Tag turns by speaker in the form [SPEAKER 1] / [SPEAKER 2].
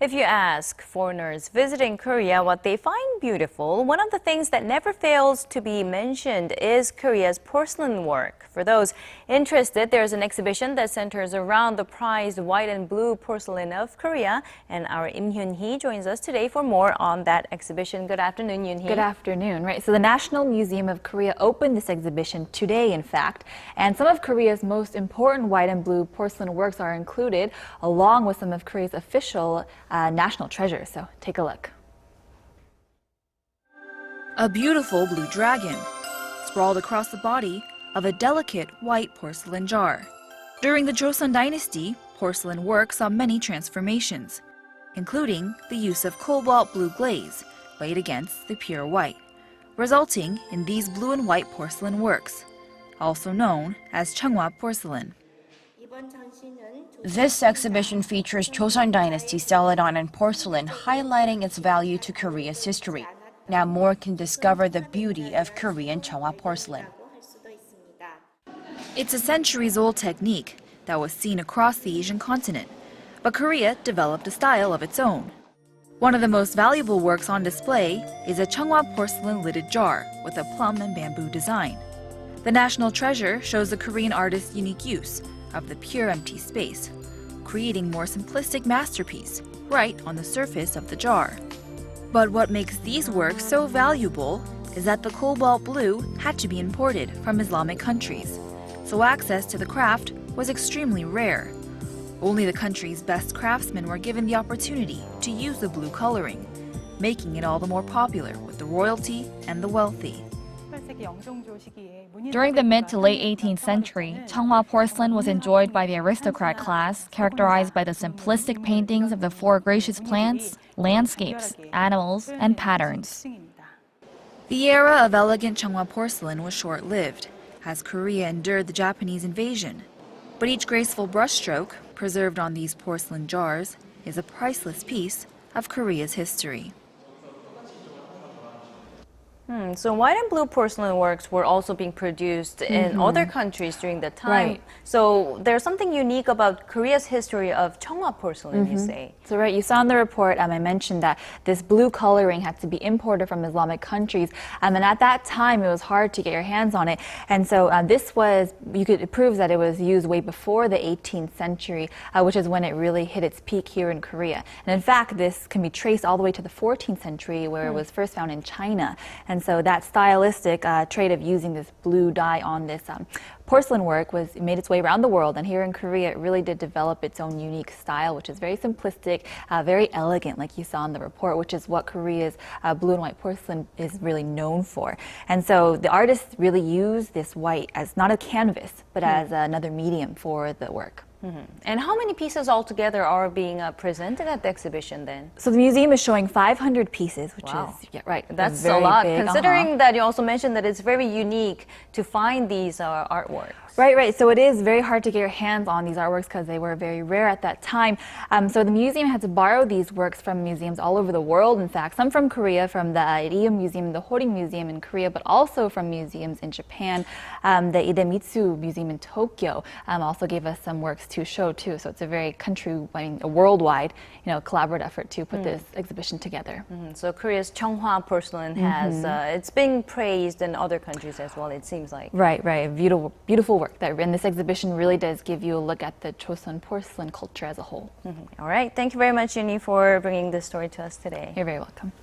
[SPEAKER 1] If you ask foreigners visiting Korea what they find beautiful, one of the things that never fails to be mentioned is Korea's porcelain work. For those interested, there's an exhibition that centers around the prized white and blue porcelain of Korea, and our Yim Yoonhee joins us today for more on that exhibition. Good afternoon, Yoonhee.
[SPEAKER 2] Good afternoon. Right, so the National Museum of Korea opened this exhibition today, in fact, and some of Korea's most important white and blue porcelain works are included, along with some of Korea's official national treasures. So take a look.
[SPEAKER 3] A beautiful blue dragon, sprawled across the body of a delicate white porcelain jar. During the Joseon Dynasty, porcelain work saw many transformations, including the use of cobalt blue glaze laid against the pure white, resulting in these blue and white porcelain works, also known as Chunghwa Porcelain.
[SPEAKER 4] This exhibition features Joseon Dynasty celadon and porcelain, highlighting its value to Korea's history. Now more can discover the beauty of Korean Chunghwa porcelain.
[SPEAKER 3] It's a centuries-old technique that was seen across the Asian continent, but Korea developed a style of its own. One of the most valuable works on display is a Chunghwa porcelain lidded jar with a plum and bamboo design. The national treasure shows the Korean artist's unique use of the pure empty space, creating more simplistic masterpiece right on the surface of the jar. But what makes these works so valuable is that the cobalt blue had to be imported from Islamic countries, so access to the craft was extremely rare. Only the country's best craftsmen were given the opportunity to use the blue coloring, making it all the more popular with the royalty and the wealthy.
[SPEAKER 5] During the mid to late 18th century, Chunghwa porcelain was enjoyed by the aristocrat class, characterized by the simplistic paintings of the four gracious plants, landscapes, animals, and patterns.
[SPEAKER 3] The era of elegant Chunghwa porcelain was short-lived, as Korea endured the Japanese invasion. But each graceful brushstroke, preserved on these porcelain jars, is a priceless piece of Korea's history.
[SPEAKER 1] So white and blue porcelain works were also being produced in other countries during that time.
[SPEAKER 2] Right.
[SPEAKER 1] So there's something unique about Korea's history of Chunghwa porcelain, you say.
[SPEAKER 2] So right, you saw in the report, I mentioned that this blue coloring had to be imported from Islamic countries. And at that time, it was hard to get your hands on it. And so it proves that it was used way before the 18th century, which is when it really hit its peak here in Korea. And in fact, this can be traced all the way to the 14th century, where it was first found in China. And so that stylistic trait of using this blue dye on this porcelain work made its way around the world, and here in Korea it really did develop its own unique style, which is very simplistic, very elegant, like you saw in the report, which is what Korea's blue and white porcelain is really known for. And so the artists really use this white as not a canvas, but as another medium for the work.
[SPEAKER 1] And how many pieces altogether are being presented at the exhibition then?
[SPEAKER 2] So the museum is showing 500 pieces, which is, right.
[SPEAKER 1] That's a lot, big, considering that you also mentioned that it's very unique to find these artworks.
[SPEAKER 2] Right. So it is very hard to get your hands on these artworks because they were very rare at that time. So the museum had to borrow these works from museums all over the world, in fact, some from Korea, from the Arirang Museum, the Horin Museum in Korea, but also from museums in Japan. The Idemitsu Museum in Tokyo also gave us some works to show too. So it's a very a worldwide, collaborative effort to put this exhibition together.
[SPEAKER 1] So Korea's Chunghwa porcelain has, it's being praised in other countries as well, it seems like.
[SPEAKER 2] Right. Beautiful work. And this exhibition really does give you a look at the Joseon porcelain culture as a whole.
[SPEAKER 1] All right. Thank you very much, Yoonhee, for bringing this story to us today.
[SPEAKER 2] You're very welcome.